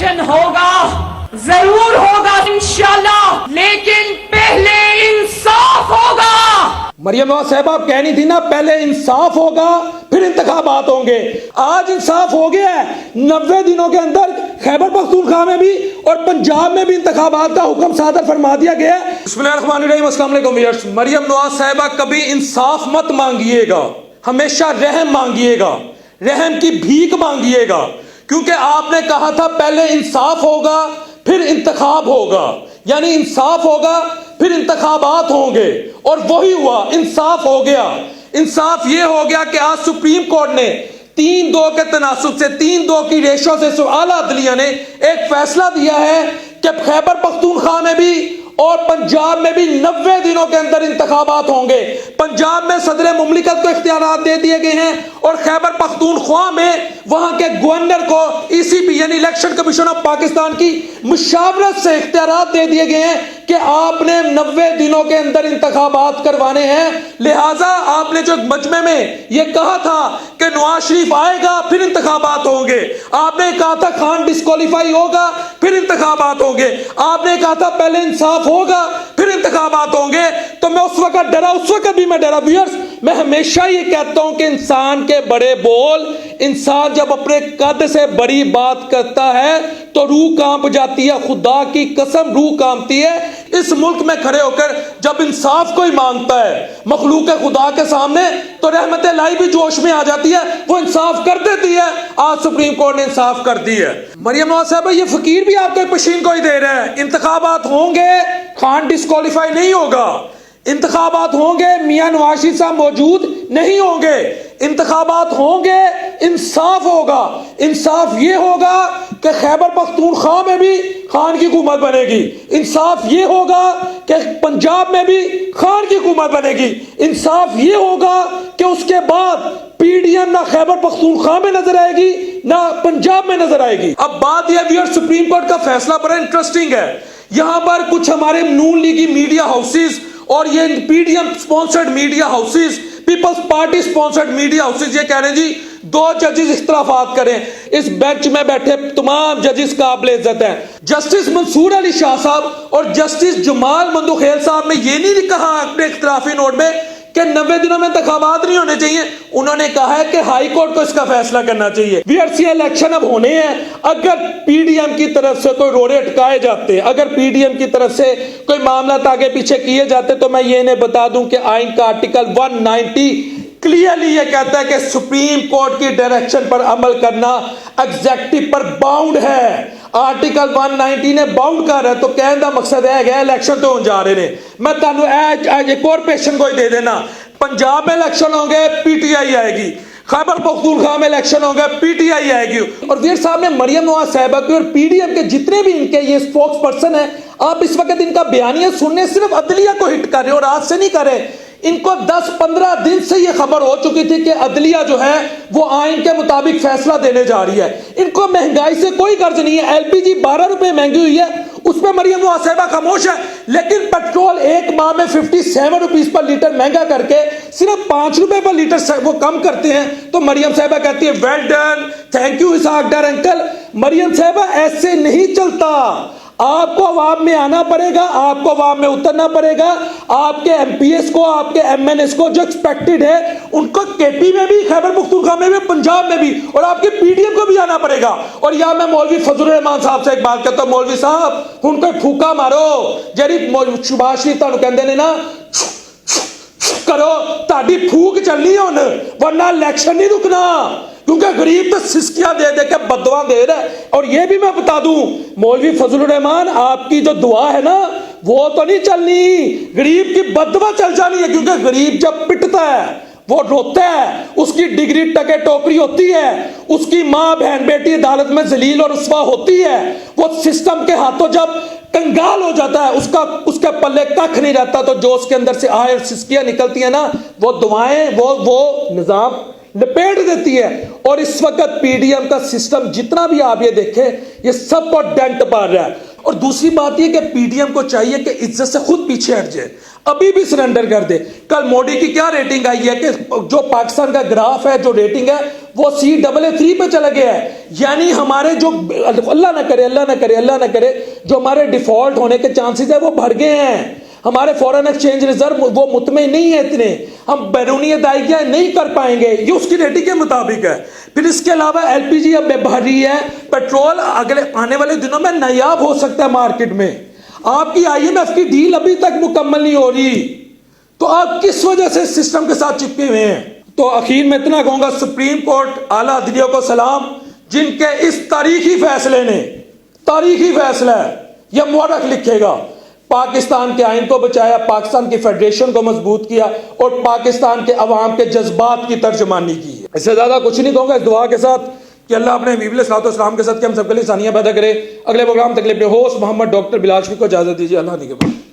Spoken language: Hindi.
इलेक्शन होगा, जरूर होगा इंशाल्लाह, लेकिन पहले इंसाफ होगा। मरियम नवाज साहब आप कहनी थी ना पहले इंसाफ होगा फिर इंतखाबात होंगे। आज इंसाफ हो गया है। 90 दिनों के अंदर खैबर पख्तूनख्वा में भी और पंजाब में भी इंतखाबात का हुक्म सादर फरमा दिया गया है। बिस्मिल्लाहिर्रहमानिर्रहीम, अस्सलाम वालेकुम व्यूअर्स। मरियम नवाज साहबा कभी इंसाफ मत मांगिएगा, हमेशा रहम मांगिएगा, रहम की भीख मांगिएगा, क्योंकि आपने कहा था पहले इंसाफ होगा फिर इंतखाब होगा, यानी इंसाफ होगा फिर इंतखाबात होंगे, और वही हुआ, इंसाफ हो गया। इंसाफ ये हो गया कि आज सुप्रीम कोर्ट ने 3-2 के तनासुब से 3-2 की रेशो से आला अदलिया ने एक फैसला दिया है कि खैबर पख्तूनख्वा में भी और पंजाब में भी 90 दिनों के अंदर इंतखाबात होंगे। पंजाब में सदर मुमलिकत को इख्तियारात दे दिए गए हैं और खैबर पख्तूनख्वा में वहां के गवर्नर को ECP यानी इलेक्शन कमीशन ऑफ पाकिस्तान की मुशावरत से इख्तियारात दे दिए गए हैं कि आपने 90 दिनों के अंदर इंतखाबात करवाने हैं। लिहाजा आपने जो मजमे में ये कहा था कि नवाज शरीफ आएगा फिर इंतखाबात होंगे, आपने कहा था खान डिस्क्वालीफाई होगा फिर इंतखाबात होंगे, आपने कहा था पहले इंसाफ होगा फिर इंतखाबात होंगे, तो मैं उस वक्त डरा, उस वक्त भी मैं डरा। व्यूअर्स, मैं हमेशा ये कहता हूं कि इंसान के बड़े बोल, इंसान जब अपने कद से बड़ी बात करता है तो रूह कांप जाती है, खुदा की कसम रूह कांपती है। इस मुल्क में खड़े होकर जब इंसाफ कोई मांगता है मखलूक खुदा के सामने तो रहमत इलाही भी जोश में आ जाती है, वो इंसाफ कर देती है। आज सुप्रीम कोर्ट ने इंसाफ कर दी है। मरियम नवाज साहब ये फकीर भी आपके पशीन को ही दे रहे हैं। इंतखाबात होंगे, खान डिस्क्वालीफाई नहीं होगा, इंतखाबात होंगे, मियां नवाज शरीफ साहब मौजूद नहीं होंगे, इंतखाबात होंगे, इंसाफ होगा। इंसाफ ये होगा कि खैबर पख्तूनख्वा में भी खान की हुकूमत बनेगी, इंसाफ ये होगा कि पंजाब में भी खान की हुकूमत बनेगी, इंसाफ ये होगा कि उसके बाद PDM ना खैबर पख्तूनख्वा में नजर आएगी ना पंजाब में नजर आएगी। अब बात यह भी, और सुप्रीम कोर्ट का फैसला बड़ा इंटरेस्टिंग है। यहां पर कुछ हमारे नून लीगी मीडिया हाउसेस और ये PDM sponsored media houses, Peoples Party sponsored media houses ये कह रहे हैं जी 2 जजेस इख्तलाफात करें। इस बेंच में बैठे तमाम जजेस काबिल इज्जत हैं। जस्टिस मंसूर अली शाह साहब और जस्टिस जमाल मंदुखेल साहब ने ये नहीं कहा अपने इख्तलाफी नोट में कि 90 दिनों में इंतखाबात नहीं होने चाहिए, उन्होंने कहा है कि हाई कोर्ट को इसका फैसला करना चाहिए। VRC इलेक्शन अब होने हैं, अगर PDM की तरफ से कोई रोड़े अटकाए जाते, अगर PDM की तरफ से कोई मामला आगे पीछे किए जाते, तो मैं ये इन्हें बता दूं कि आइन का आर्टिकल 190 क्लियरली ये कहता है कि सुप्रीम कोर्ट की डायरेक्शन पर अमल करना एग्जेक्टिव पर बाउंड है। आर्टिकल 190 ने बाउंड कर है, तो कहने का मकसद है इलेक्शन तो होने जा रहे हैं। मैं तानू एक और पेशन को ही दे देना, पंजाब में इलेक्शन होंगे PTI आएगी, खैबर पख्तूनख्वा में इलेक्शन होंगे PTI आएगी। और वीर साहब ने मरियम नवाज साहिबा की और PDM के जितने भी इनके ये स्पोक्स पर्सन है, आप इस वक्त इनका बयानिया सुनने सिर्फ अदलिया को हिट कर रहे हो और आज से नहीं कर रहे। इनको 10-15 दिन से यह खबर हो चुकी थी कि अदलिया जो है वो आइन के मुताबिक फैसला देने जा रही है। इनको महंगाई से कोई गर्ज नहीं है। LPG 12 रुपए महंगी हुई है, उस पर मरियम नवाज साहिबा खामोश है, लेकिन पेट्रोल एक माह में 57 रुपीज पर लीटर महंगा करके सिर्फ 5 रुपए पर लीटर वो कम करते हैं। तो मरियम साहिबा कहती है well done, thank you Ishaq Dar uncle. Maryam साहिबा ऐसे नहीं चलता, आपको अवाम में आना पड़ेगा, आपको अवाम में उतरना पड़ेगा। आपके MPs को, आपके MNS को जो एक्सपेक्टेड है उनको KP में भी, खैबर पख्तूनख्वा में भी, पंजाब में भी, और आपके PDM को भी आना पड़ेगा। और या मैं मौलवी फजलुर रहमान साहब से एक बात कहता हूं, मौलवी साहब उनको फूका मारो जरी सुभाष शरीफ तुहानू कहंदे ने ना करो, ताड़ी फूक चलनी हुन, वरना इलेक्शन नहीं रुकना, क्योंकि गरीब तो सिस्कियां दे दे के बददुआ दे रहा है। और ये भी मैं बता दूं मौलवी फजलुर रहमान, आपकी जो दुआ है ना वो तो नहीं चलनी, गरीब की बददुआ चल जानी है, क्योंकि गरीब जब पिटता है वो रोता है, उसकी डिग्री टके टोकरी होती है, उसकी माँ बहन बेटी अदालत में जलील और रुस्वा होती है, वो सिस्टम के हाथों जब कंगाल हो जाता है, उसके पल्ले कख नहीं रहता, तो जो उसके अंदर से आए और सिस्कियां निकलती है ना, वो दुआएं, वो निजाम लपेट देती है। और इस वक्त पीडीएम का सिस्टम जितना भी आप ये देखें, ये सबको डेंट मार रहा है। और दूसरी बात ये कि पीडीएम को चाहिए कि इज्जत से खुद पीछे हट जाए, अभी भी सरेंडर कर दे। कल मोदी की क्या रेटिंग आई है कि जो पाकिस्तान का ग्राफ है, जो रेटिंग है, वो CAA3 पे चला गया है। यानी हमारे जो अल्लाह ना करे, अल्लाह ना करे, अल्लाह ना करे, जो हमारे डिफॉल्ट होने के चांसेस है वो बढ़ गए हैं। हमारे फॉरेन एक्सचेंज रिजर्व वो मुतमिन नहीं है इतने, हम बैरूनी अदायगियां नहीं कर पाएंगे, ये उसकी रेटिंग के मुताबिक है। फिर इसके अलावा LPG अब बढ़ रही है, पेट्रोल अगले आने वाले दिनों में नायाब हो सकता है मार्केट में। आपकी IMF की डील अभी तक मुकम्मल नहीं हो रही, तो आप किस वजह से सिस्टम के साथ चिपके हुए हैं? तो आखिर में इतना कहूंगा, सुप्रीम कोर्ट आला अदलिया को सलाम, जिनके इस तारीखी फैसले ने, तारीखी फैसला है, यह मुबारक लिखेगा, पाकिस्तान के आइन को बचाया, पाकिस्तान की फेडरेशन को मजबूत किया और पाकिस्तान के अवाम के जज्बात की तर्जमानी की है। इससे ज्यादा कुछ नहीं कहूंगा, इस दुआ के साथ कि अल्लाह अपने हबीब अलैहिस्सलाम के साथ कि हम सबके लिए सानिया पैदा करे। अगले प्रोग्राम तक के लिए होस्ट मोहम्मद डॉक्टर बिलाल शफीक को इजाजत दीजिए। अल्लाह ने